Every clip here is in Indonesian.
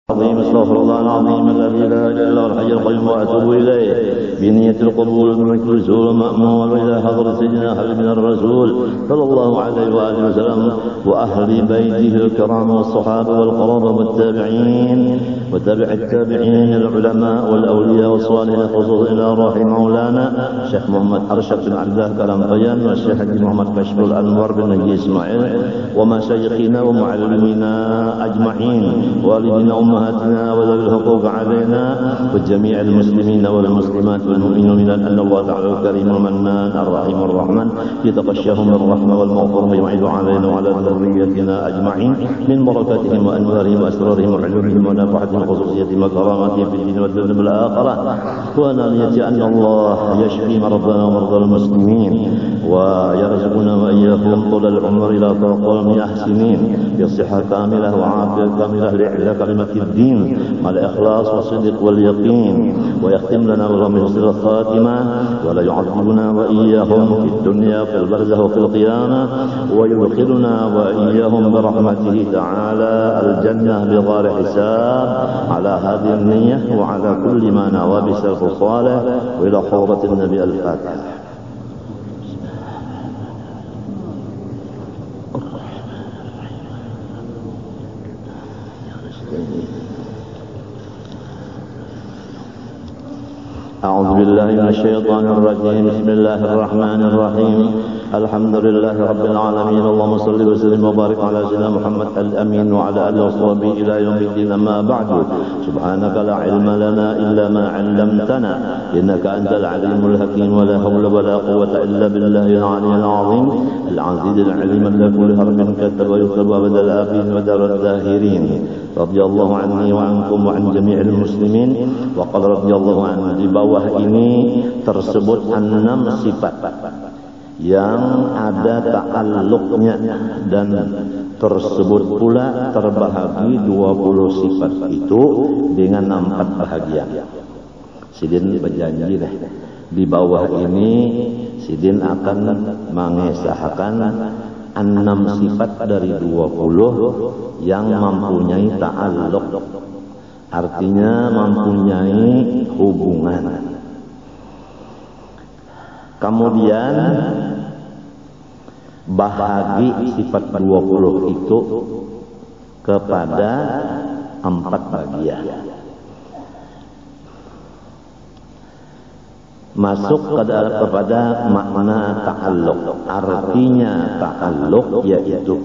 استغفر الله العظيم الذي لا اله الا هو الحي القيوم واتوب اليه بنية القبول من كل سوء مأمول الى حضرة سيدنا حبيبنا الرسول صلى الله عليه واله وسلم واهل بيته الكرام والصحابه والقرابه والتابعين وتابع التابعين العلماء والاولياء والصالحين خصوصا الى روح مولانا الشيخ محمد ارشد بن عبد الله كلامطيان والشيخ محمد كشف الانوار بن نجي اسماعيل ومشايخنا ومعلمينا اجمعين والدينا امهاتنا وذوي الحقوق علينا وجميع المسلمين والمسلمات والمؤمنين ان الله تعالى الكريم المنان الرحيم الرحمن يتغشاهم بالرحمه والمغفره ويعيد علينا وعلى ذريتنا اجمعين من بركاتهم وانوارهم واسرارهم وعلومهم ونفعتهم وخصوصيتهم وكراماتهم في الدين والدنيا والاخره ونالية ان الله يشفي مرضانا ومرضى المسلمين ويرزقنا واياهم طول العمر الى طول احسنين بصحه كامله وعافيه كامله لاعلاء كلمه الدين مع الاخلاص والصدق واليقين ويختم لنا برحمته حسن الخاتمه ولا يعذبنا واياهم في الدنيا وفي البرزخ وفي القيامه ويدخلنا واياهم برحمته تعالى الجنه بغير حساب على هذه النيه وعلى كل ما نوى بسلف صالح والى حوضه النبي الفاتحه. أعوذ بالله من الشيطان الرجيم بسم الله الرحمن الرحيم الحمد لله رب العالمين اللهم صل وسلم وبارك على سيدنا محمد الأمين وعلى آله وصحبه إلى يوم الدين أما بعد سبحانك لا علم لنا إلا ما علمتنا إنك أنت العليم الحكيم ولا حول ولا قوة إلا بالله العلي العظيم العزيز العليم الذي كل حرف كتب ويكتب أبدا الآخرين ودار الظاهرين رضي الله عني وعنكم وعن جميع المسلمين وقال رضي الله عنه. Di bawah ini tersebut 6 sifat yang ada ta'alluqnya dan tersebut pula terbahagi 20 sifat itu dengan 4 bahagian. Sidin berjanji deh di bawah ini Sidin akan mengesahkan 6 sifat dari 20 yang mempunyai ta'alluq, artinya mempunyai hubungan. Kemudian bahagi sifat 20 itu kepada 4 bagian. Masuk kepada makna ta'alluq. Artinya ta'alluq yaitu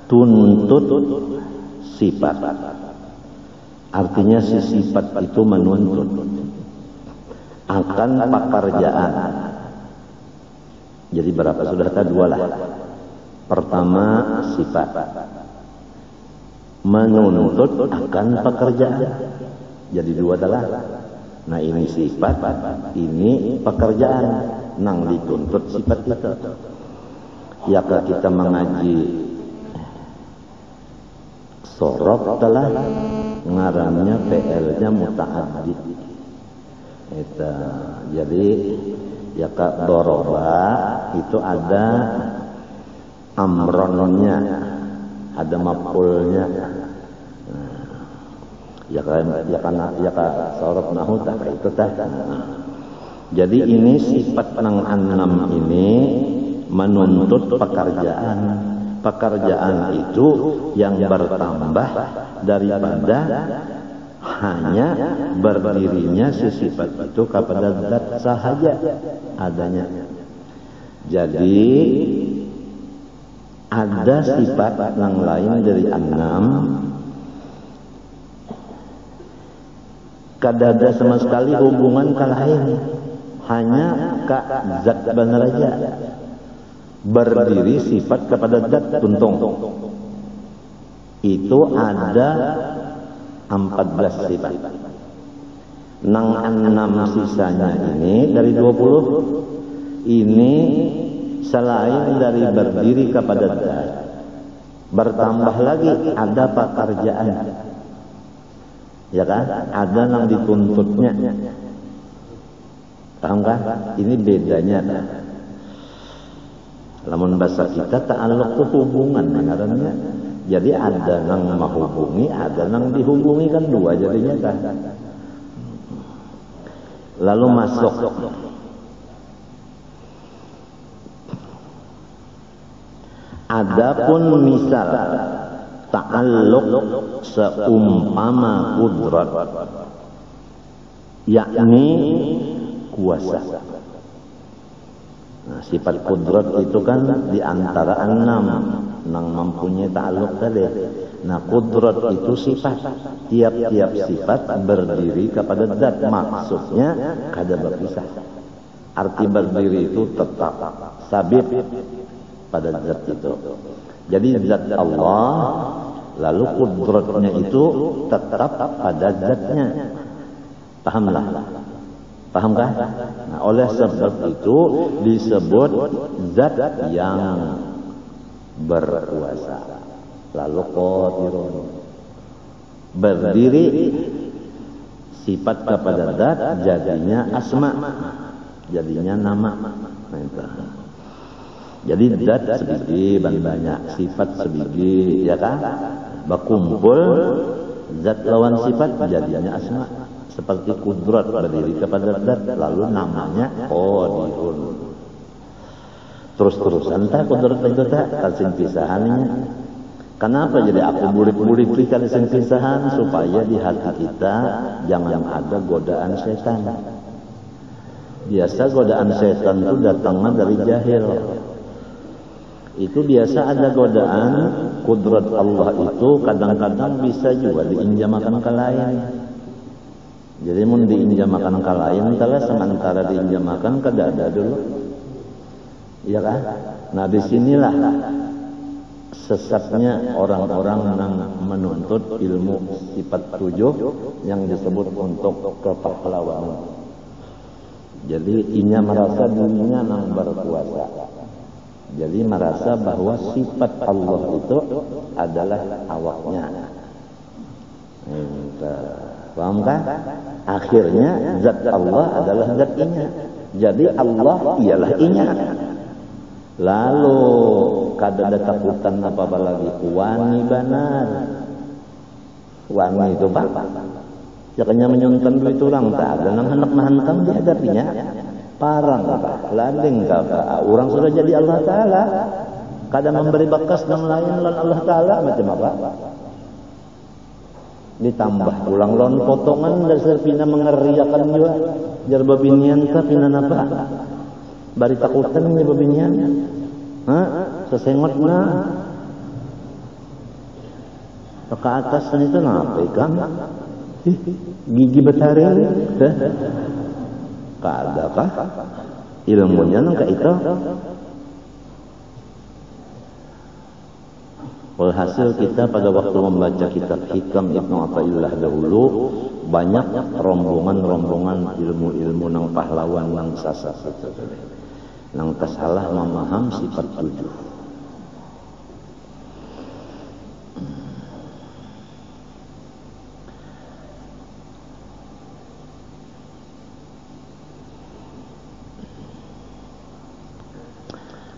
tuntut sifat. Artinya si sifat itu menuntut akan pekerjaan. Jadi berapa sudah ada 2 lah. Pertama sifat menuntut akan pekerjaan. Jadi 2 adalah. Nah ini sifat, ini pekerjaan. Nang dituntut sifat itu. Ya kita mengaji sorok telah ngarannya PL-nya muta'addid. Itu jadi ya kak doroba itu ada amronnya, ada maf'ulnya. Ya kan sorok nahu tak itu tah. Jadi ini sifat nang 6 ini menuntut pekerjaan. Pekerjaan itu yang bertambah daripada hanya berdirinya si sifat itu kepada zat sahaja adanya. Jadi ada sifat yang lain dari 6 kadada sama sekali hubungan ke lain, hanya ke zat benar aja. Berdiri sifat kepada zat tuntung. Itu ada 14 sifat. Nang 6 sisanya ini dari 20 ini selain dari berdiri kepada zat, bertambah lagi ada pekerjaan. Ya kan? Ada yang dituntutnya. Paham kan? Ini bedanya. Lamun bahasa kita ta'alluq itu hubungan, ngarannya Jadi ada nang menghubungi, ada nang dihubungi, kan dua jadinya kan. Lalu masuk adapun misal ta'alluq seumpama kudrat, yakni kuasa. Nah, sifat kudrat itu kan diantara 6 yang mempunyai ta'alluq tadi. Nah, kudrat itu sifat, tiap-tiap sifat berdiri kepada zat, maksudnya kada berpisah. Arti berdiri itu tetap sabit pada zat itu. Jadi zat Allah, lalu kudratnya itu tetap pada zatnya. Pahamlah? Pahamkah? Nah, oleh sebab itu disebut zat yang berkuasa. Lalu qadirun, berdiri sifat kepada zat, jadinya asma, jadinya nama. Jadi zat sebiji banyak, sifat sebiji, ya kan? Berkumpul zat lawan sifat jadinya asma. Seperti kudrat berdiri kepada zat, lalu namanya qadirun. Terus-terusan tak kudrat itu tak kasing pisahannya. Kenapa jadi aku bulik-bulik kasing pisahan? Supaya di hati kita jangan ada godaan setan. Biasa godaan setan itu datangnya dari jahil. Itu biasa ada godaan kudrat Allah itu kadang-kadang bisa juga diinjamakan ke lain. Jadi mun diinjamakan ke lain, kalau sementara diinjamakan ke dada dulu, iya kan? Nah disinilah sesatnya orang-orang yang menuntut ilmu sifat 7 yang disebut untuk kepahlawanan. Jadi inya merasa dirinya yang berkuasa. Jadi merasa bahwa sifat Allah itu adalah awaknya. Paham kan? Akhirnya zat Allah adalah zat inya. Jadi Allah ialah inya. Lalu kada ada takutan apa-apa lagi. Wani banar. Wani itu pak. Jakanya menyuntan duit orang tak ada nang hendak mahantam dihadapinya. Parang apa? Landing apa? Orang sudah jadi Allah Ta'ala. Kada memberi bakas nang lain lan Allah Ta'ala macam apa? Ditambah ulang lawan potongan dasar pina mengeriakan juga. Jar babinian ka pina napa? Bari takutan ni babinian. Sesengot na. Ke atas itu napa ikan? Gigi betaring. Kada kah? Ilmunya nang ka itu. Walhasil kita pada waktu membaca kitab Hikam Ibnu Athaillah dahulu banyak rombongan-rombongan ilmu-ilmu nang pahlawan nang sasa nang salah memaham sifat 7.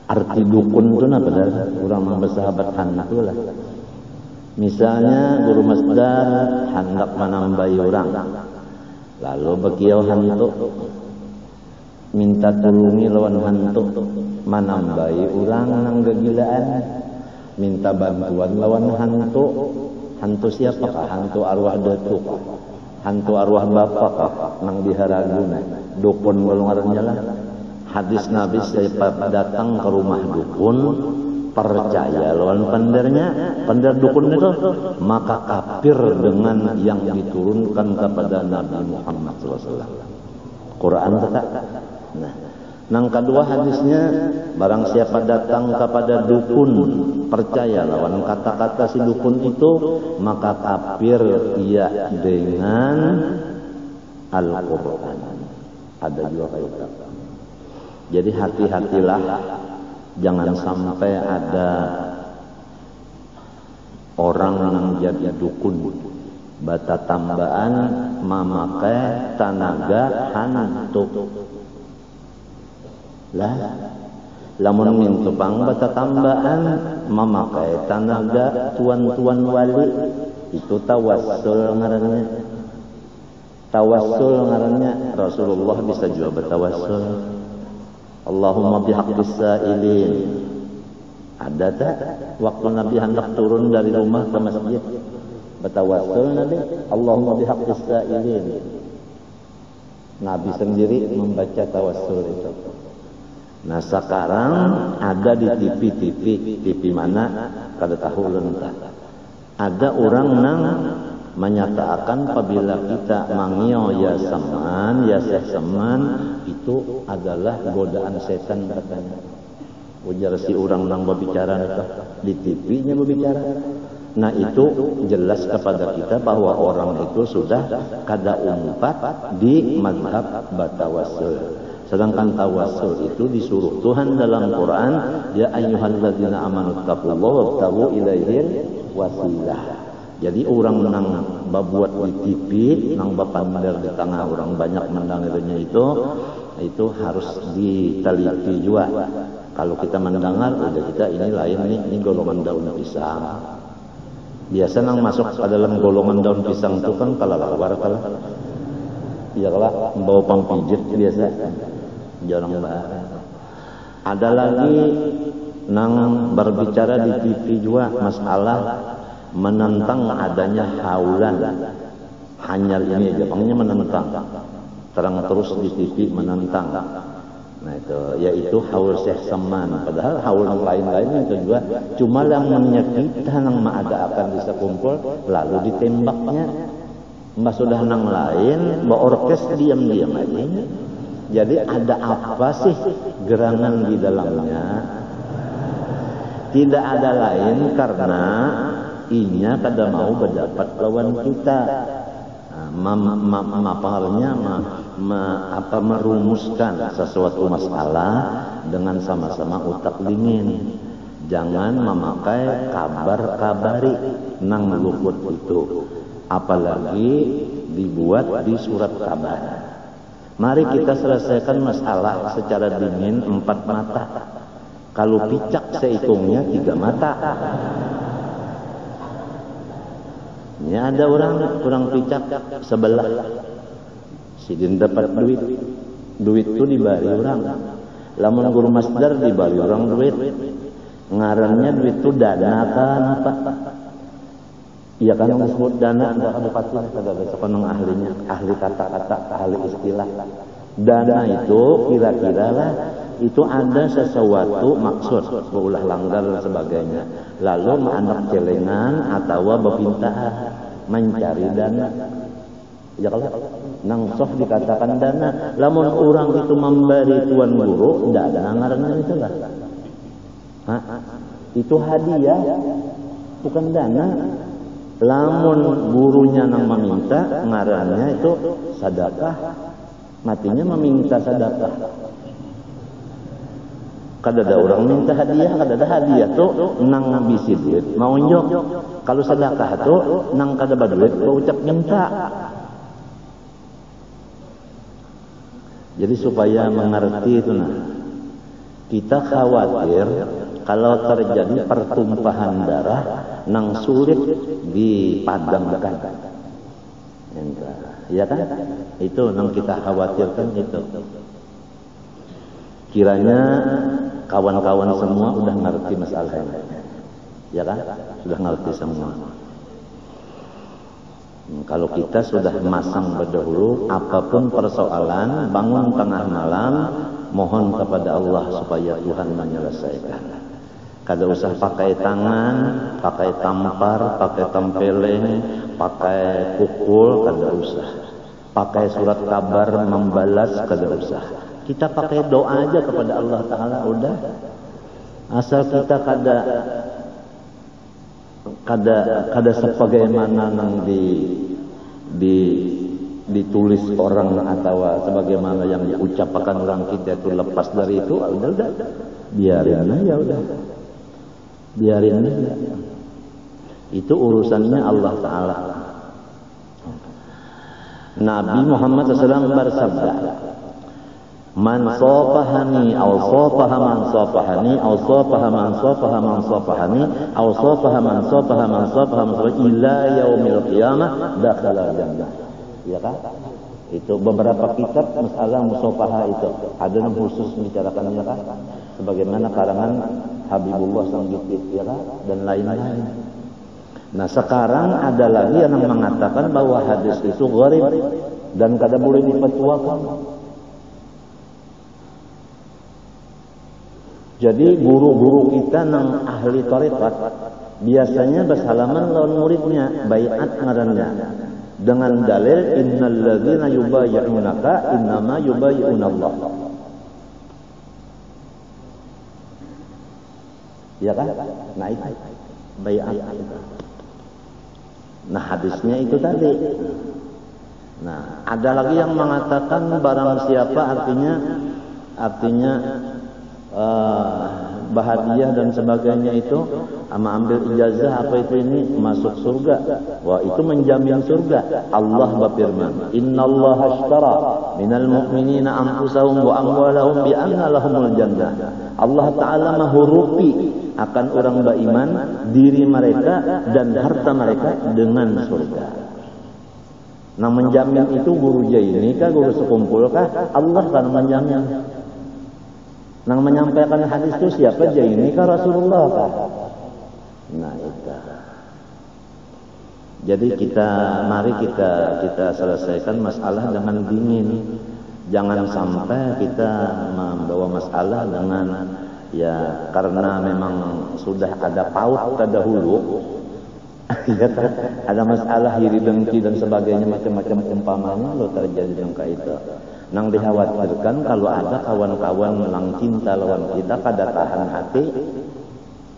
Arti dukun itu apa dah? Orang bersahabat hendak tu lah. Misalnya guru masdar hendak menambahi orang, lalu bekiau hantu minta tolongi lawan hantu menambahi orang nang kegilaan, minta bantuan lawan hantu. Hantu siapakah? Hantu arwah datuk, hantu arwah bapak nang diharaguna. Dukun golongannya lah. Hadis Nabi siapa datang ke rumah dukun, percaya lawan pendernya, pender dukun itu, maka kafir dengan yang diturunkan kepada Nabi Muhammad SAW. Quran tetap. Nah, nang kedua hadisnya, barang siapa datang kepada dukun, percaya lawan kata-kata si dukun itu, maka kafir ia dengan Al-Quran. Ada juga kayak. Jadi hati-hatilah, jangan sampai ada orang yang jadi dukun bata tambahan memakai tenaga hantu. Lah, lamun mintu bang bata tambahan memakai tenaga tuan-tuan wali, itu tawassul ngarannya. Tawassul ngarannya. Rasulullah bisa juga bertawassul. Allahumma bihaqqis sa'ilin. Ada tak waktu Nabi hendak turun dari rumah ke masjid bertawassul Nabi, Allahumma bihaqqis sa'ilin. Nabi sendiri membaca tawassul itu. Nah sekarang ada di TV mana kada tahu lentah. Ada orang nang menyatakan apabila kita mangio ya seman, ya seman, itu adalah godaan setan katanya. Ujar si orang nang berbicara itu di TV-nya berbicara. Nah itu jelas kepada kita bahwa orang itu sudah kada umpat di mazhab batawassul. Sedangkan tawassul itu disuruh Tuhan dalam Quran, ya ayyuhalladzina amanu taqullaha wabtaghu ilaihil wasilah. Jadi orang nang babuat di TV, nang bapandar di tengah orang banyak mendengarnya itu harus diteliti juga. Kalau kita mendengar, udah kita ini lain nih, ini golongan daun pisang. Biasa nang masuk ke dalam golongan daun pisang itu kan kalalawar kalah. Iya kalah, bawa pampijit biasa. Jarang banget. Ada lagi nang berbicara di TV juga masalah menentang adanya haulan. Hanyar ini aja, panggilnya menentang. Terang terus di TV menentang. Nah itu, yaitu haul Syekh Saman. Padahal haul yang lain-lain itu juga cuma yang menyakitkan yang akan bisa kumpul lalu ditembaknya. Mbak sudah nang lain, mbak orkes diam-diam aja. Jadi ada apa sih gerangan di dalamnya? Tidak ada lain karena inya kada mau berdapat lawan kita. Merumuskan sesuatu masalah dengan sama-sama otak dingin. Jangan memakai kabar-kabari nang luput itu. Apalagi dibuat di surat kabar. Mari kita selesaikan masalah secara dingin 4 mata. Kalau picak seikungnya 3 mata. Ini ada orang picak sebelah. Sidin dapat duit. Duit itu dibari orang. Lamun guru masdar dibari orang duit. Ngarannya duit itu dana kan apa? Iya kan yang disebut dana enggak ada patut kada sekonong ahlinya, ahli kata-kata, ahli istilah. Dana itu kira-kira lah itu ada sesuatu maksud, ulah langgar dan sebagainya. Lalu anak celengan atau bepintahan mencari dana. Ya kalau nang sof dikatakan dana, lamun orang itu memberi tuan guru, dana ngaranna itu lah. Itu hadiah, bukan dana. Lamun gurunya nang meminta, ngarannya itu sedekah. Matinya meminta sedekah. Kada ada orang minta hadiah, kada ada hadiah tuh nang ngabisi duit mau nyok. Kalau sedekah tuh nang kada baduit kau ucap minta. Jadi supaya mengerti itu nah. Kita khawatir kalau terjadi pertumpahan darah nang sulit dipadamkan. Ya kan? Itu nang kita khawatirkan itu. Kiranya kawan-kawan semua udah ngerti masalah ini. Ya kan? Sudah ngerti semua. Kalau kita sudah masang berdahulu, apapun persoalan, bangun tengah malam, mohon kepada Allah supaya Tuhan menyelesaikan. Kada usah pakai tangan, pakai tampar, pakai tempeleng, pakai pukul, kada usah. Pakai surat kabar membalas, kada usah. Kita pakai doa aja kepada Allah Ta'ala, udah. Asal kita kada sebagaimana nang ditulis orang atau sebagaimana yang diucapkan orang kita itu lepas dari itu, udah biarin aja, udah biarin aja. Itu urusannya Allah Ta'ala. Nabi Muhammad SAW bersabda, Man safahani aw safaha man safahani aw safaha man safaha man safahani aw safaha man safaha man safaha man safaha ila yaumil qiyamah dakhala jannah. Ya kan? Itu beberapa kitab masalah musafaha itu ada yang khusus membicarakannya kan, sebagaimana karangan Habibullah Sanggitit ya kan, dan lain-lain. Nah sekarang ada lagi yang mengatakan bahwa hadis itu gharib dan kada boleh difatwakan. Jadi guru-guru kita nang ahli tarekat biasanya bersalaman lawan muridnya, baiat ngarannya. Dengan dalil innal ladzina yubayyi'unaka innama yubayyi'unallah. Ya kan? Nah itu baiat. Nah hadisnya itu tadi. Nah, ada lagi yang mengatakan barang siapa artinya bahadiah dan sebagainya itu ama ambil ijazah apa itu ini masuk surga. Wah itu menjamin surga. Allah berfirman, innallaha ashtara minal mu'minina anfusahum wa amwalahum bi anna lahumul jannah. Allah Ta'ala menghurupi akan orang beriman diri mereka dan harta mereka dengan surga. Nah menjamin itu guru Jaini kah, guru sekumpul kah? Allah kan menjamin. Nang menyampaikan hadis itu siapa? Jaini kah Rasulullah kah? Nah itu. Jadi mari kita selesaikan masalah dengan dingin. Jangan sampai kita membawa masalah dengan ya karena memang sudah ada paut terdahulu. Ada masalah iri dengki dan sebagainya macam-macam umpamanya lo terjadi dengan itu. Nang dikhawatirkan kalau ada kawan-kawan melang cinta lawan kita kada tahan hati,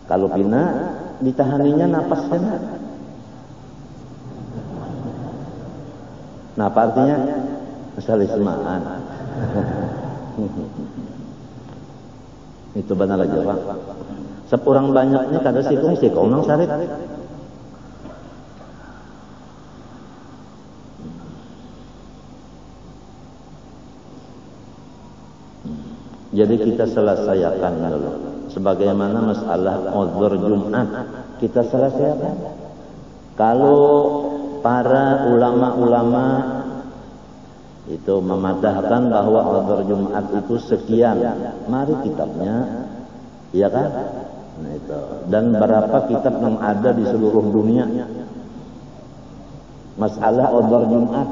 kalau pina ditahaninya napasnya. Nah apa artinya? Salismaan. Itu benar aja Pak. Sepurang banyaknya kada sikung nang sarit. Jadi kita selesaikan dulu. Sebagaimana masalah uzur Jumat kita selesaikan. Kalau para ulama-ulama itu memadahkan bahwa uzur Jumat itu sekian, mari kitabnya, ya kan? Nah itu. Dan berapa kitab yang ada di seluruh dunia masalah uzur Jumat.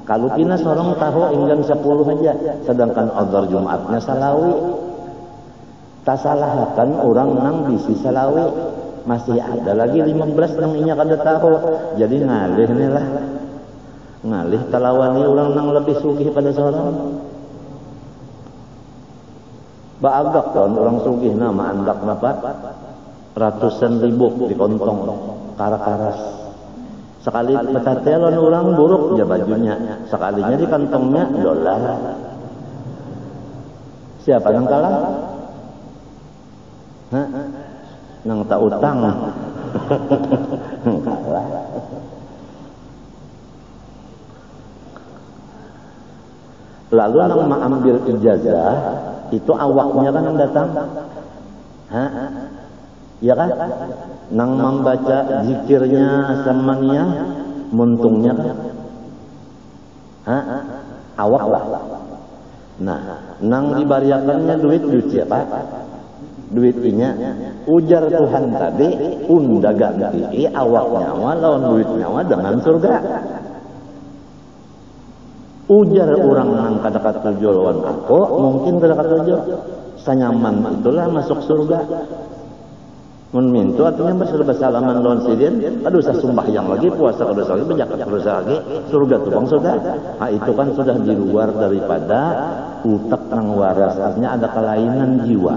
Kalau pina seorang tahu enggan 10 aja, sedangkan uzur Jumatnya salawi. Tak salahkan orang nang bisi salawi. Masih ada lagi 15 nang inya kada tahu. Jadi ngalih nih lah. Ngalih talawani orang nang lebih sugih pada seorang. Baagak kan orang sugih nama andak dapat ratusan ribu di kontong karas-karas. Sekali betatelon orang buruk ya bajunya, sekalinya di kantongnya dolar. Siapa yang kalah? Hah? Nang tak utang. Kalah. Lalu nang mengambil ijazah itu awaknya kan yang datang. Hah? Ya kan? Nang membaca zikirnya samania muntungnya kan? Hah? Awak lah. Nah, nang dibariakannya duit siapa? Duit inya ujar Tuhan tadi unda ganti awak nyawa lawan duit nyawa dengan surga. Ujar orang nang kata-kata tujuh lawan aku mungkin kata-kata tujuh sanyaman itulah masuk surga. Memintu artinya bersalaman lawan sidin, aduh saya sembahyang lagi, puasa kada lagi, berzakat kada lagi, surga tuh bang surga. Nah itu kan sudah di luar daripada utak nang waras, artinya ada kelainan jiwa.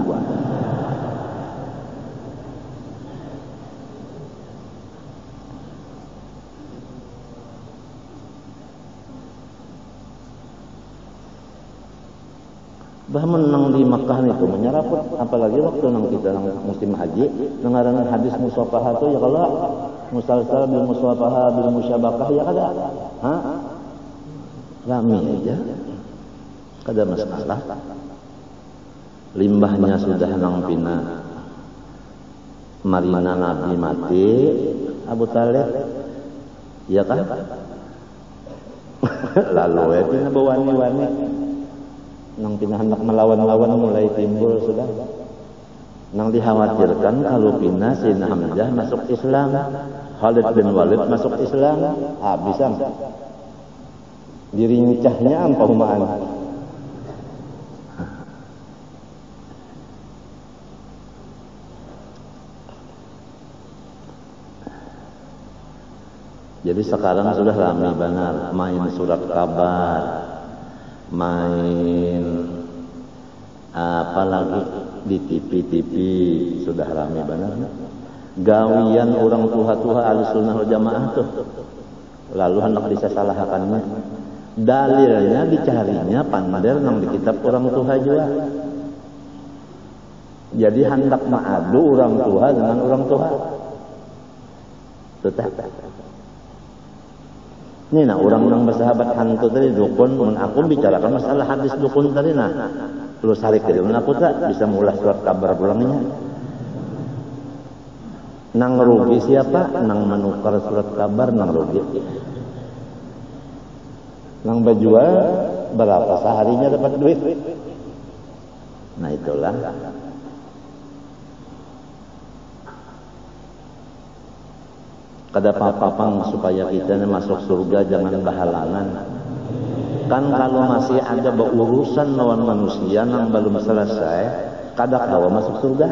Bahkan nang di Makkah itu menyeraput, apalagi waktu nang kita nang musim haji, dengaran hadis musafahah itu ya kalau musalsal bil musafahah bil musyabakah ya kada, hah? Rami aja. kada masalah. Limbahnya sudah nang pina marina Nabi mati Abu Talib, ya kan? Lalu pina bawani-wani nang pina hendak melawan-lawan mulai timbul sudah. Nang dikhawatirkan kalau pina Sayyidina Hamzah masuk Islam, Khalid bin Walid masuk Islam, bisa dirincahnya ampaumaan. Jadi sekarang sudah ramai benar main surat kabar, main apalagi di TV sudah ramai benar. Gawian orang tua-tua Ahlussunnah wal Jamaah tuh. Lalu hendak disalahkannya. Dalilnya dicarinya pandai nang di kitab orang tua juga. Jadi hendak mengadu orang tua dengan orang tua. Tetap. Ini nah orang yang bersahabat hantu tadi dukun, mun aku bicarakan masalah hadis dukun tadi nah. Terus hari ke mun aku tak bisa mulah surat kabar pulangnya. Nang rugi siapa? Nang menukar surat kabar nang rugi. Nang berjual berapa seharinya dapat duit? Nah itulah. Kada apa-apa supaya kita masuk surga jangan berhalangan. Kan kalau masih ada berurusan lawan manusia yang belum selesai, kada kawa masuk surga.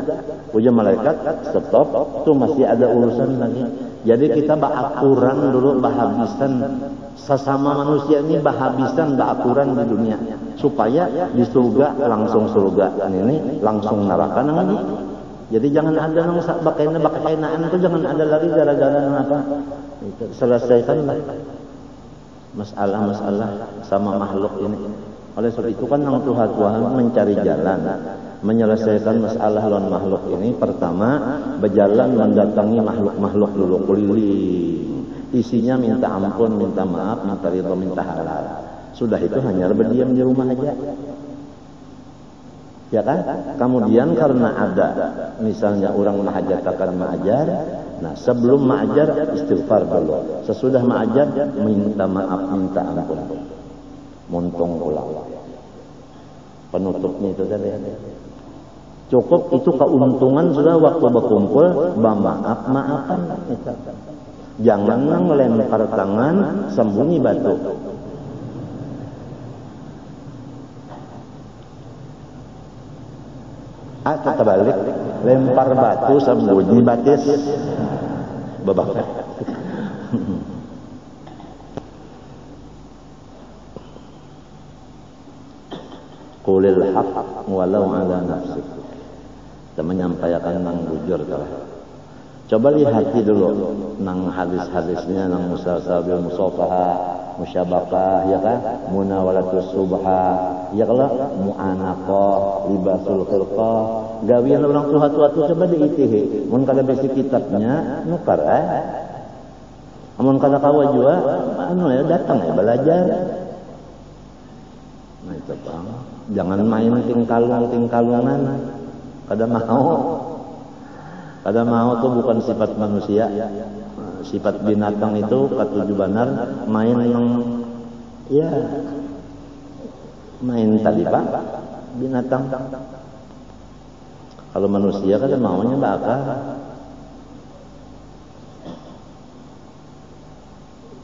Uja malaikat stop, tuh masih ada urusan lagi. Jadi kita bahakuran dulu bahabisan sesama manusia ini bahabisan bahakuran di dunia supaya di surga langsung surga ini langsung neraka nanti. Jadi jangan ada nang bakainaan itu jangan ada lagi gara-gara apa. Selesaikanlah masalah-masalah sama makhluk ini. Oleh sebab itu kan nang Tuhan mencari jalan menyelesaikan masalah lawan makhluk ini. Pertama berjalan mendatangi makhluk-makhluk dulu keliling. Isinya minta ampun, minta maaf, minta ridho, minta halal. Sudah itu hanya berdiam di rumah aja. Ya kan? Kemudian karena ada misalnya orang mahajatakan ma'ajar, nah sebelum ma'ajar istighfar dulu. Sesudah ma'ajar minta maaf, minta ampun. Montong ulang. Penutupnya itu tadi. Cukup itu keuntungan sudah waktu berkumpul, maaf-maafan. Jangan ngelempar tangan, sembunyi batu. Atau terbalik, lempar batu sembunyi batis. Babak. Qulil haqq walau ala nafsik. Kita menyampaikan nang bujur telah. Coba lihati dulu nang hadis-hadisnya nang musasabil musafaha, musyabakah, ya kan? Munawalatus subha, ya kalau mu'anaqah, libasul khilqah, gawian orang tua-tua itu coba diitihi. Mun kada besi kitabnya nukar amun kada kawa jua anu ya datang ya belajar. Nah itu Bang. Jangan main tingkalungan. Kada mau. Kada mau tuh bukan sifat manusia. Sifat binatang itu katuju benar main yang ya main tadi Pak binatang. Kalau manusia kan maunya bakal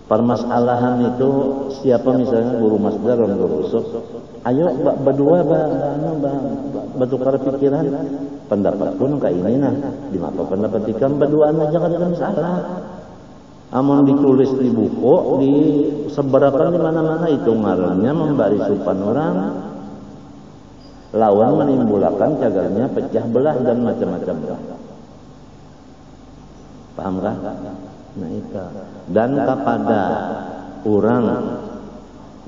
permasalahan itu siapa misalnya guru masdar dan guru usul, ayo berdua bertukar pikiran pendapat pun kayak ini nah di mana pendapat ikam berduaan aja kan ada masalah. Amun ditulis di buku, disebarakan di mana-mana itu ngarannya memberi supan orang, lawan menimbulkan cagarnya pecah belah dan macam-macam. Paham kan? Nah itu. Dan kepada orang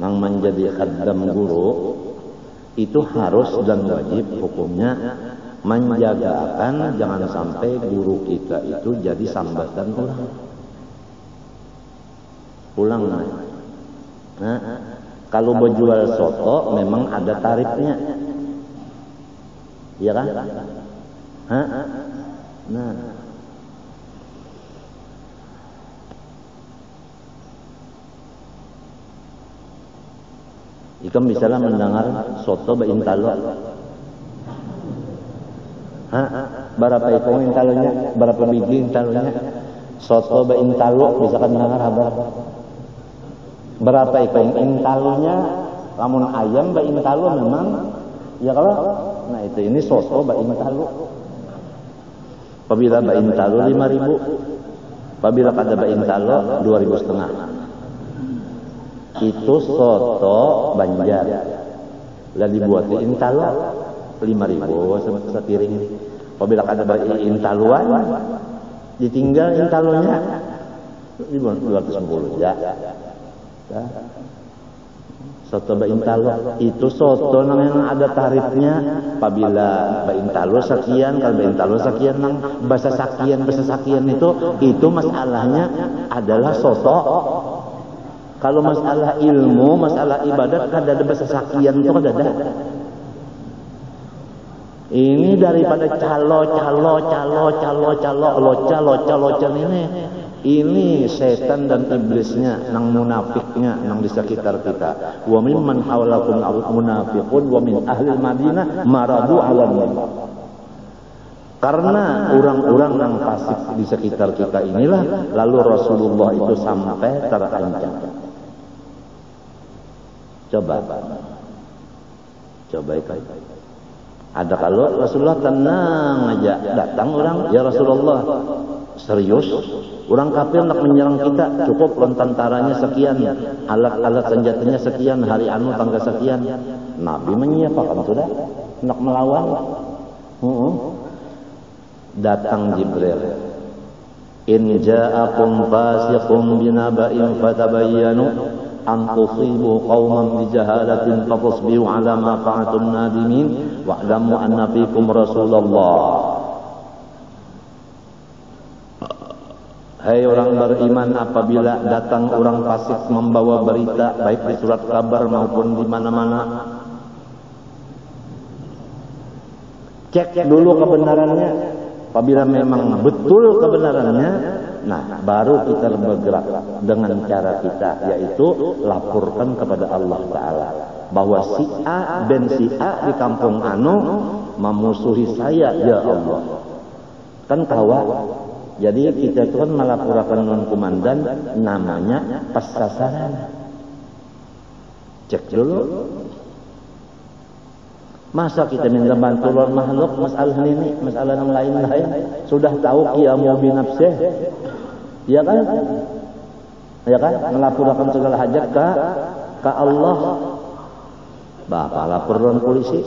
yang menjadi khaddam guru itu harus dan wajib hukumnya menjagakan jangan sampai guru kita itu jadi sambatan orang. Pulang nah Kalau berjual soto memang ada tarifnya. Iya kan? Hah? Nah. Ikam misalnya mendengar soto ba intalo. Hah? Berapa ikong intalonya? Berapa biji intalonya? Soto ba intalo bisa kan mendengar kabar? Berapa ikong intalonya? Lamun ayam ba intalo memang ya kalau nah itu ini soto ba intalo. Apabila ba intalo 5.000. Apabila kada ba intalo 2.500. Itu soto Banjar. Lah dibuat di intalo 5.000 sepiring. Apabila kada ba intaluan ditinggal intalonya 210 ya. Soto ba intalo itu soto yang ada tarifnya. Apabila ba intalo sekian, kalau ba intalo sekian nang bahasa sakian itu masalahnya adalah soto. Kalau masalah ilmu, masalah ibadat kada ada bahasa sakian itu kada ada. Ini daripada calo ini setan dan iblisnya, nang munafiknya, nang di sekitar kita. Wa mimman hawlakum munafiqun wa min ahli Madinah maradu 'alan nifaq. Karena orang-orang yang fasik di sekitar kita inilah lalu Rasulullah itu sampai terancam. Coba itu. Ada kalau Rasulullah tenang aja, datang orang, ya Rasulullah, serius, orang kafir nak menyerang kita, cukup lontantaranya sekian, alat-alat senjatanya sekian, hari anu tangga sekian. Nabi menyiapkan sudah, nak melawan. Datang Jibril. In ja'akum fasiqun binaba'in fatabayyanu an tusibu qauman bijahalatin fatasbihu ala ma fa'atum nadimin wa'lamu anna fikum Rasulullah. Hai orang beriman, apabila datang orang fasik membawa berita baik di surat kabar maupun di mana-mana, cek dulu kebenarannya. Apabila memang betul kebenarannya, nah baru kita bergerak dengan cara kita, yaitu laporkan kepada Allah Ta'ala bahwa si A dan si A di kampung anu memusuhi saya, ya Allah. Kan kawan. Jadi kita itu kan melaporkan non komandan, namanya pas sasaran. Cek dulu. Masa kita minta bantuan makhluk masalah ini, masalah yang lain-lain sudah tahu qiyamu bi nafsih. Ya kan? Ya kan? Melaporkan segala hajat ke Allah. Bapak laporan polisi.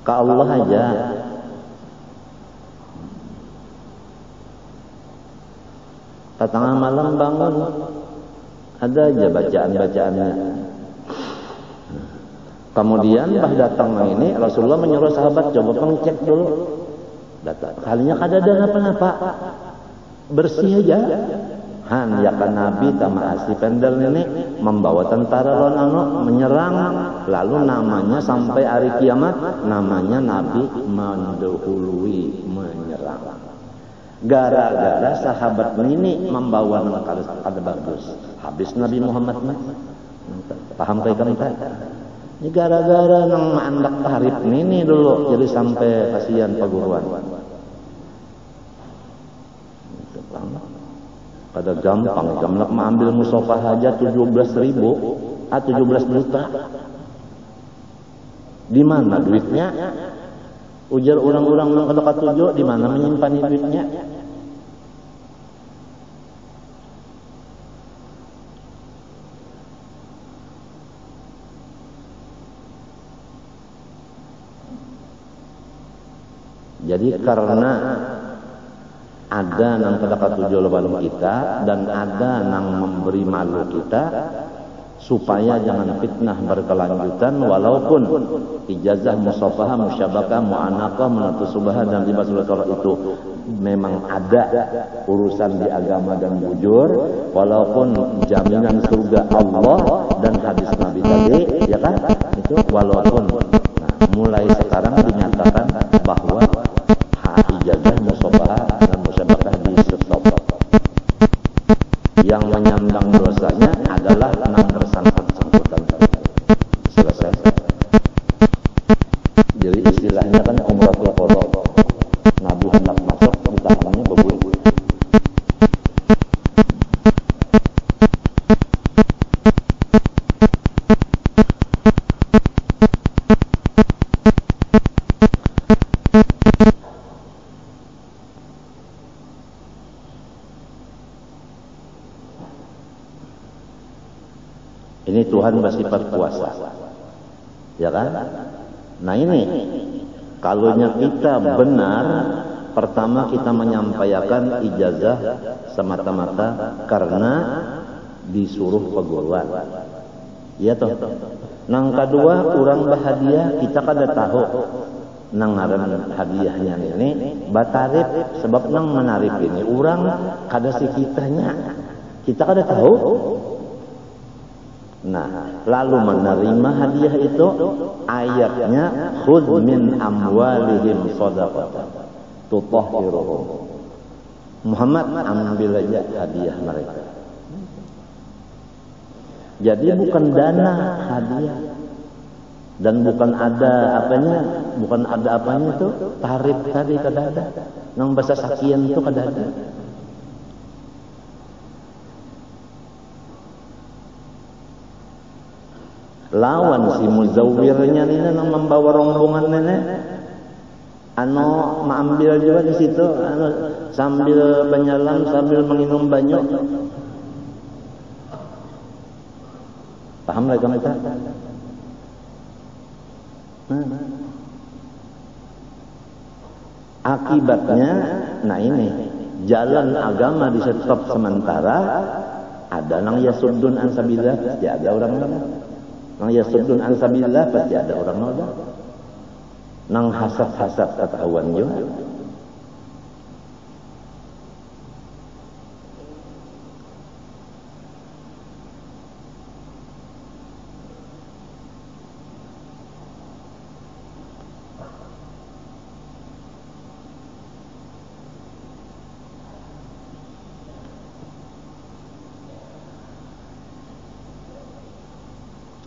Ke Allah aja. Tengah malam bangun, ada aja bacaan-bacaannya. Kemudian bah datang ini Rasulullah menyuruh sahabat coba pengcek dulu. Datang. Kalinya kada ada apa-apa. Bersih aja. Han ya kan Nabi tama asli pendel ini membawa tentara lawan menyerang, lalu namanya sampai hari kiamat namanya Nabi mendahului menyerang. Gara-gara sahabat ini membawa nama kada bagus. Habis Nabi Muhammad paham kayak kan? Ini gara-gara nang mandak tarif ini dulu jadi sampai kasihan paguruan. Kada gampang, gamlak mengambil musafah aja 17.000, 17 juta. Di mana duitnya? Ujar orang-orang yang kada katuju, di mana menyimpan duitnya? Jadi karena ada nang kada katuju lawan kita dan ada nang memberi malu kita, supaya jangan fitnah berkelanjutan, walaupun ijazah musafahah, musyabakah, mu'anaqah, menatusubahah dan riba surat itu memang ada urusan di agama dan bujur, walaupun jaminan surga Allah dan hadis Nabi tadi, ya kan? Itu walaupun. Nah, mulai sekarang dinyatakan bahwa ijazah musafahah dan musyabakah di stop. Yang menyandang dosanya adalah 6 bersangkutan. Selesai. Jadi istilahnya kan umratul qadha. Nabi hendak masuk di tangannya berbunyi. Ini Tuhan bersifat kuasa, ya kan? Nah ini, kalau kita benar, pertama kita menyampaikan ijazah semata-mata karena disuruh peguruan, ya toh. Nang kedua, orang bahadiah kita kada tahu nang ngaran hadiahnya ini batarif, sebab nang menarif ini orang kada si kita kada tahu. Nah, lalu menerima hadiah itu ayatnya khudz min amwalihim shadaqatan tutahhiruhum. Muhammad, ambil aja hadiah mereka. Jadi bukan dana hadiah dan bukan ada apanya itu tarif tadi kada ada. Nang bahasa sakian itu kada ada. Lawan si muzawwirnya ini nang membawa rombongan nenek mengambil juga di situ sambil menyelam sambil minum banyu. Paham lagi kita? Akibatnya, nah ini jalan agama di stop sementara. Ada nang yasuddun an sabilillah, pasti ada orang lain. Nang yasuddun an sabilillah pasti ada orang noda. Nang hasad-hasad ketahuan juga.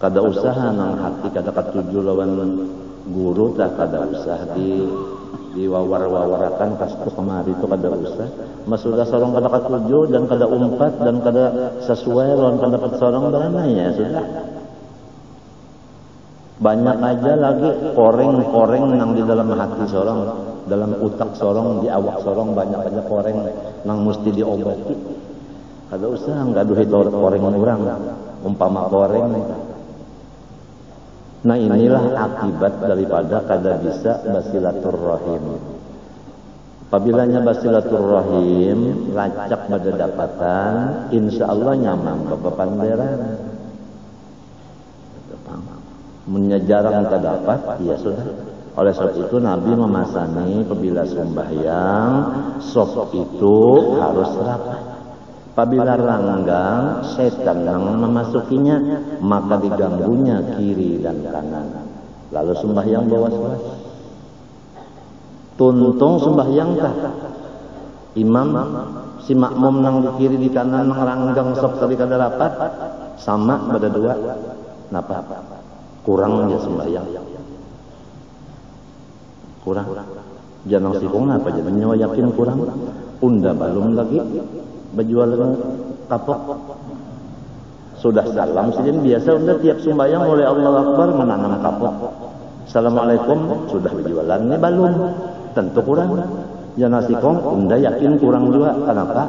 Kada usaha nang hati kada katuju lawan guru tak kada usah di wawar-wawarakan kastu kemari itu kada usah. Mas sudah sorong kada katuju dan kada umpat dan kada sesuai lawan pendapat sorong berana ya sudah. Banyak aja lagi koreng-koreng nang di dalam hati sorong, dalam utak sorong, di awak sorong banyak aja koreng nang mesti diobati. Kada usah ngaduhi koreng orang umpama koreng. Nah inilah akibat daripada kada bisa basilaturrahim. Apabila basilaturrahim lacak pada dapatan, insya Allah nyaman bepanderan. Menyejarang terdapat, ya sudah. Oleh sebab itu Nabi memasani apabila sembahyang, sok itu harus rapat. Apabila ranggang, setan yang memasukinya, maka diganggunya kiri dan kanan. Lalu sembahyang bawas-bawas. Tuntung sembahyang kah? Imam, si makmum nang di kiri di kanan nang ranggang sok tadi kada rapat, sama pada dua. Napa? Kurang ya sembahyang. Kurang. Jangan sikong napa jangan nyawa yakin kurang. Unda balum lagi. Berjual kapok. Sudah salam sidin biasa udah tiap sembahyang oleh Allah Akbar menanam kapok. Assalamualaikum sudah berjualan ini balum. Tentu kurang. Jangan sikong unda yakin kurang juga. Kenapa?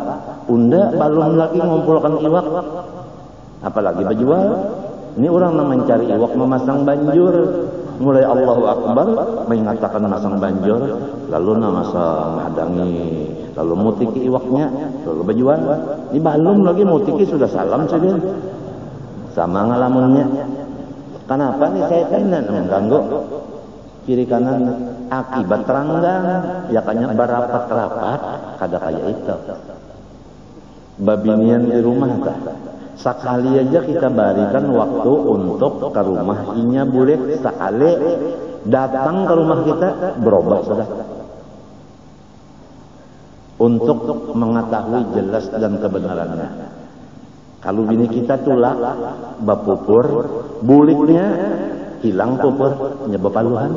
Unda balum lagi ngumpulkan iwak. Apalagi berjual. Ini orang yang mencari iwak memasang banjur. Mulai Allahu Akbar mengatakan masang banjur, lalu masang hadangi, lalu mutiki iwaknya, lalu berjual. Ini balum lagi mutiki sudah salam saja. sama ngalamunnya. Kenapa nih setan mengganggu kiri kanan akibat teranggang ya kanya barapat-rapat kada kaya itu babinian di rumah tak sekali aja kita berikan waktu untuk ke rumah inya boleh sekali datang ke rumah kita berubah sudah untuk mengetahui jelas dan kebenarannya. Kalau bini kita tulak bapupur buliknya hilang pupur nyebab paluhan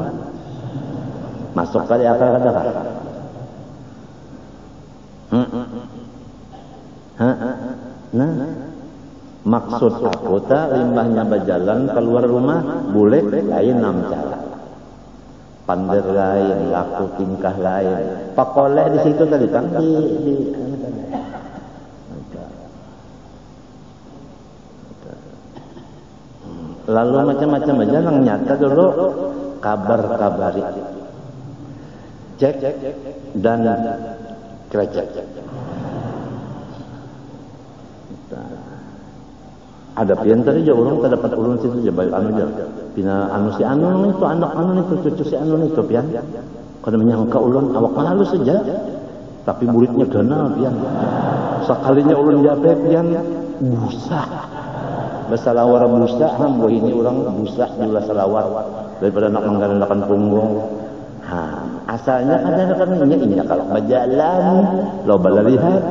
masuk kali akal kada kah? Nah maksud aku tak limbahnya berjalan keluar rumah boleh lain 6 cara pandai lain laku tingkah lain pakoleh di situ tadi kan lalu macam-macam aja yang nyata dulu kabar-kabari cek dan krecek ada pian tadi aja orang tak dapat ulun situ aja baik anu aja pina anu si anu itu anak anu itu cucu si anu itu pian kada menyangka ulun awak malu saja tapi muridnya gana pian sekalinya ulun jape pian busa bersalawar busa hambo ini orang busa jula salawar daripada nak menggandakan punggung asalnya kan ini kalau berjalan lo balalihat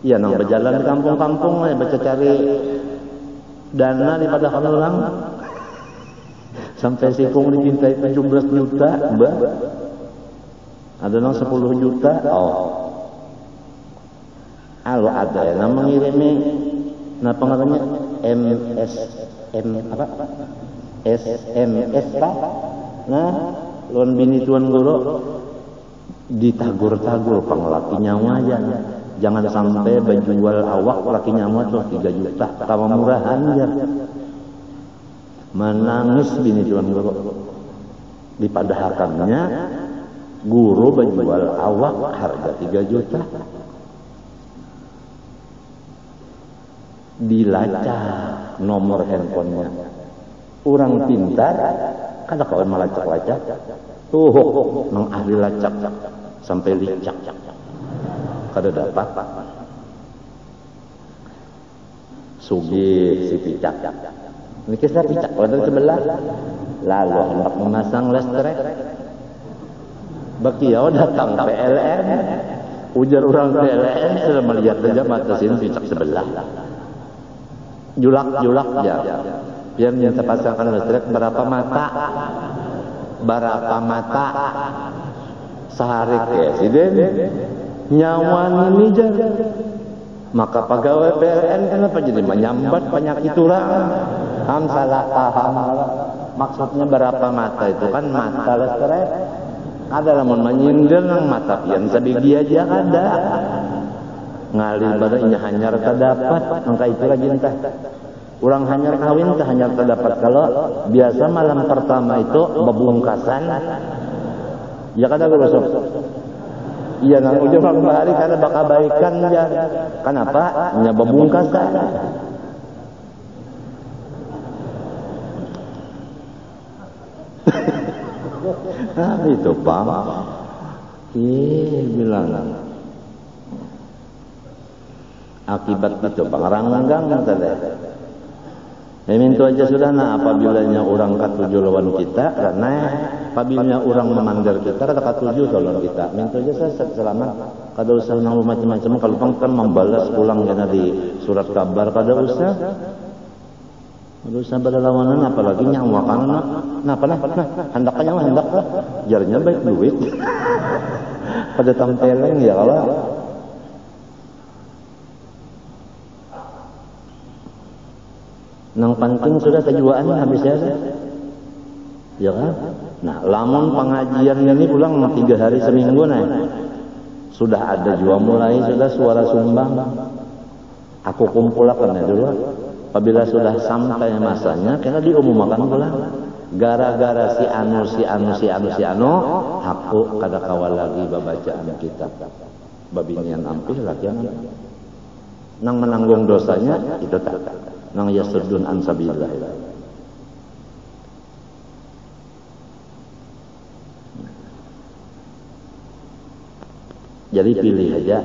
ya nang berjalan di kampung-kampung baca cari dana daripada kalau orang sampai sikung dicintai 17 juta mbak ada nang 10 juta kalau ada ya nang mengirimi nah pengaruhnya SMS pak nah lawan bini tuan guru ditagur-tagur pengelaki nyawa aja jangan sampai berjual awak laki nyawa tuh 3 juta kamu murahan ya menangis bini tuan guru dipadahakannya guru berjual awak harga 3 juta dilacak nomor handphonenya orang pintar kada kawan melacak-lacak nang ahli lacak sampai licak kada dapat sugih si picak ini kisah picak pada sebelah lalu hendak memasang listrik bakiau datang PLN ujar orang PLN sudah melihat saja batasin picak sebelah julak ya biar nyata pasangkan listrik berapa mata sehari presiden nyawan ini jar maka pegawai PLN kenapa jadi menyambat penyakit orang salah paham maksudnya berapa mata itu kan mata listrik ada lamun menyindir nang mata pian sabigi aja ada ngalih pada inya hanyar terdapat angka itu lagi entah orang hanyar kawin teh hanyar terdapat kalau biasa malam pertama itu bebungkasan ya kada gosok iya nang ujung hari kada bakal baikan ya kenapa nya bebungkasan itu pak bilang akibat itu pengeranggang tadi. Memintu aja sudah apabilanya orang katuju lawan kita karena apabila orang memandar kita kata katuju lawan kita. Mintu aja selamat kada usah nang macam-macam kalau kan membalas pulang karena di surat kabar kada usah. Kada usah berlawanan apalagi nyawa kana nah hendak nyawa hendak jarnya baik duit. Pada tampeleng ya Allah. Nang penting sudah kejuaan habisnya ya kan nah lamun pengajian ini pulang 3 hari seminggu sudah ada jua mulai sudah suara sumbang aku kumpulkan dulu apabila sudah sampai masanya kena diumumkan pula gara-gara si anu aku kada kawal lagi babacaan kitab babinian ampih lagi nang menanggung dosanya itu tak nang yasuddun an sabilillah. Jadi pilih aja,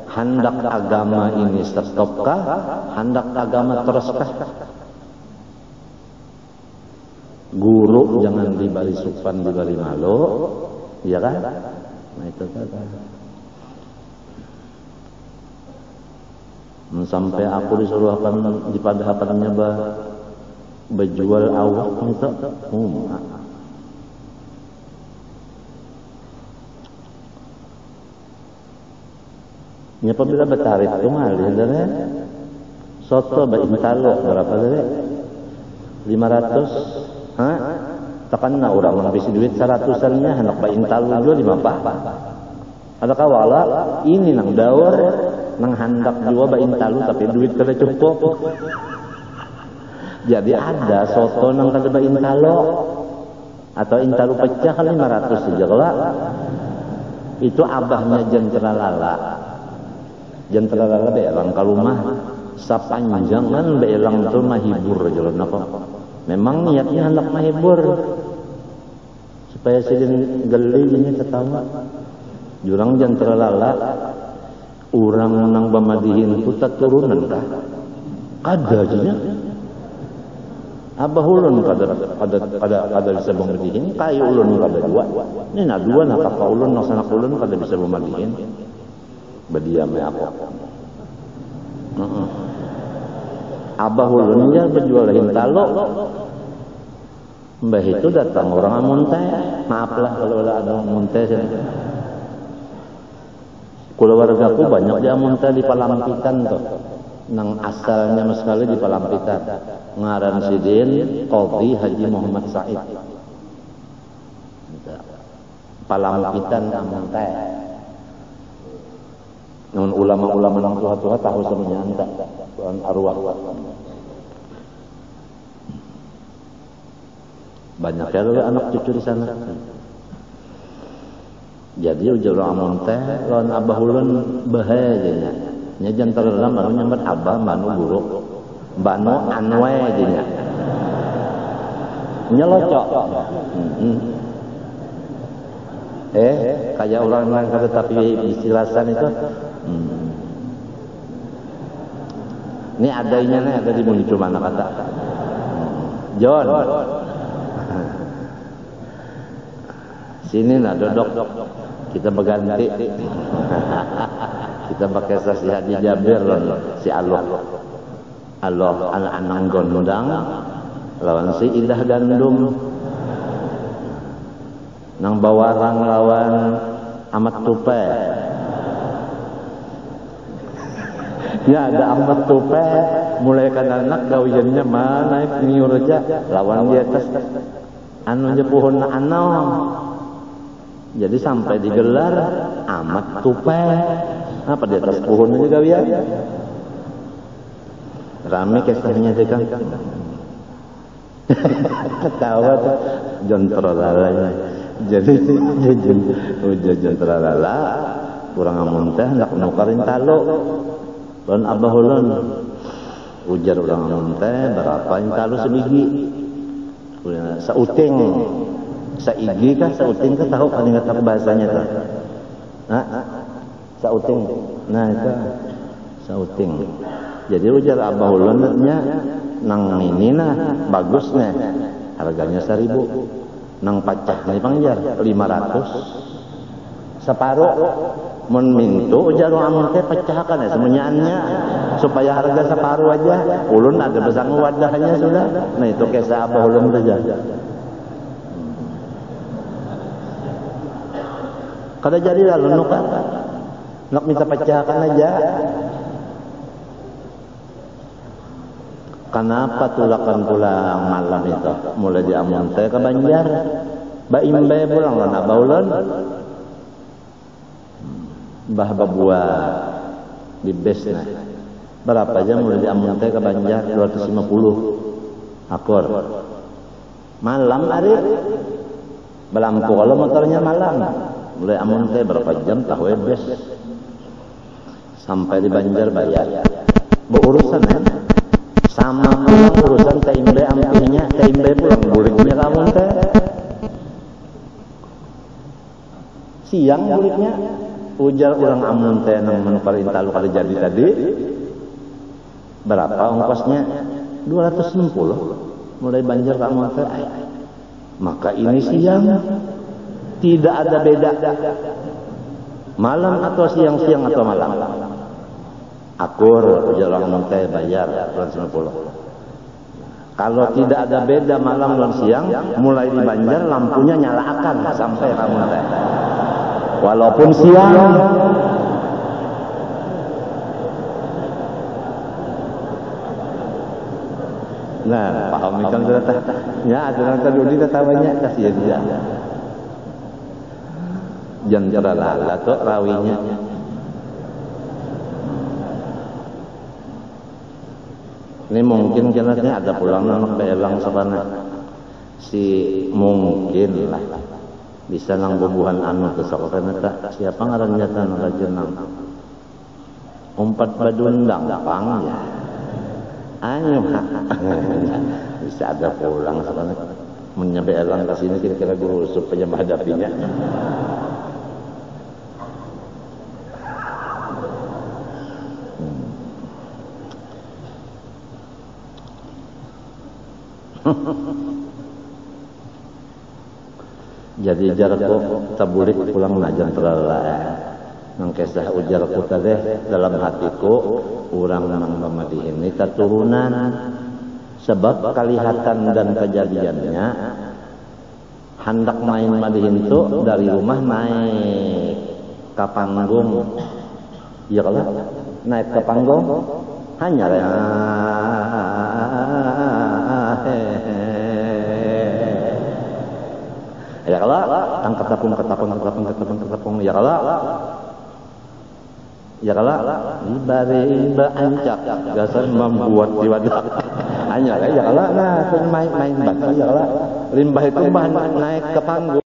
hendak agama ini stopkah, hendak agama teruskah? Guru jangan diberi supan, diberi malu, ya kan? Nah itu kan. Sampai aku disuruh akan dipadahapannya berjual awak itu. Nya apabila bertarif itu ngalih dari soto baintalo berapa dari 500, hah? Tekan orang menghabisi duit 100-annya hendak baintalo juga 5 ada kawala ini nang dawar nang hendak juga baintalo tapi duit kada cukup. Jadi ada soto nang kada baintalo atau intalo pecah kan 500 saja lah. Itu abahnya jentera lala. Jentera lala beelang ke rumah sapanjangan beelang itu mahibur jalan apa. Memang niatnya hendak mahibur supaya sidin geli ini ketawa. Jurang jentera lala urang nang bamadihin puta turunan kah? Kada aja. Abah ulun kada bisa bamadihin, kayu ulun kada dua. Ini na dua na kakak ulun nang sanak ulun kada bisa bamadihin. Berdiam ya aku. Abah ulunnya berjual hintalo. Mbah itu datang orang amun teh. Maaflah kalau ada amun teh. Keluargaku banyak di amun teh di Palampitan tuh. Nang asalnya sekali di Palampitan. Ngaran Sidin Qadhi Haji Muhammad Said. Palampitan amun teh. Namun ulama-ulama yang tua-tua tahu semuanya anta Tuhan arwah. Banyak ya anak cucu di sana. Jadi ujar amun teh lawan abah ulun bahaya nya jantar dalam baru nyambat abah banu guru. Banu anwe nya. Nyelocok. Kayak orang lain kata tapi istilahan itu. Ini adanya nih ada di muncul mana kata John. Sini nah dodok kita berganti. Kita pakai sasi Haji Jabir si Allah anak-anak gondang lawan si Indah Gandum nang bawarang lawan Amat Tupe. Ya ada Ahmad Tupe mulai kan anak gawiannya mana naik niur aja lawan di atas anu aja pohon ano. Jadi sampai digelar Ahmad Tupe apa di atas pohon aja gawian. Rame kisahnya sih kan. Ketawa tuh jontor lalanya. Jadi jontor lala kurang amun teh hendak nukarin talo. Lawan abah ulun ujar urang amun teh berapa intalo sebiji? Sauting. Saigi kah sauting kah tahu kan ingat bahasanya tuh. Hah? Sauting. Nah itu sauting. Jadi ujar abah ulunnya nang ini nah bagusnya harganya 1.000. Nang pacak nih pangjar 500. Separuh mun mintu ujar amun teh pecahkan ya semuanya supaya harga separuh aja. Ulun ada besang wadahnya sudah. Nah itu kisah abah ulun saja. Kada jadi lalu nukat. Nak minta pecahkan aja. Kenapa tulakan pulang malam itu? Mulai di amun teh ke Banjar. Baimbe pulang lan abah ulun. Bah babua di besna. Berapa jam mulai di amun teh ke Banjar 250. Akor. Malam hari. Belampu kalau motornya malam. Mulai amun teh berapa jam tahu bes. Sampai di Banjar bayar. Berurusan Sama pulang urusan taimbe ampihnya, taimbe pulang buliknya kamu teh. Siang buliknya, ujar orang amun teh nang perintah lu kada jadi tadi. Berapa ongkosnya? 260. Mulai banjir kamu teh. Maka ini siang tidak ada beda. Malam atau siang atau malam. Akur ujar orang teh bayar 290. Kalau tidak ada beda malam dan siang, mulai di Banjar lampunya nyalakan sampai kamu teh. Walaupun siang. Nah, paham ikan ternyata. Ya, ternyata dulu tatawanya kasih dia. Jangan terlalu tuh rawinya. Ini mungkin kenanya ada pulang anak belang sabana. Si mungkin lah bisa nang bubuhan anu kesok ternyata siapa ngarannya tanah rajenang. Umpat badundang pang ya. Ayo bisa ada pulang sabana. Menyampai elang ke sini kira-kira guru supaya menghadapinya. Jadi jarakku tabulik pulang najan terlalu nang kisah ujarku tadi dalam hatiku orang nang memadi ini keturunan sebab kelihatan dan kejadiannya hendak main madihin itu dari rumah naik ke panggung ya kalau naik ke panggung hanya ya kalau angkat tepung ya kalau iba ancak gasan membuat diwadah hanya ya kalau nah main batu ya kalau limbah itu naik ke panggung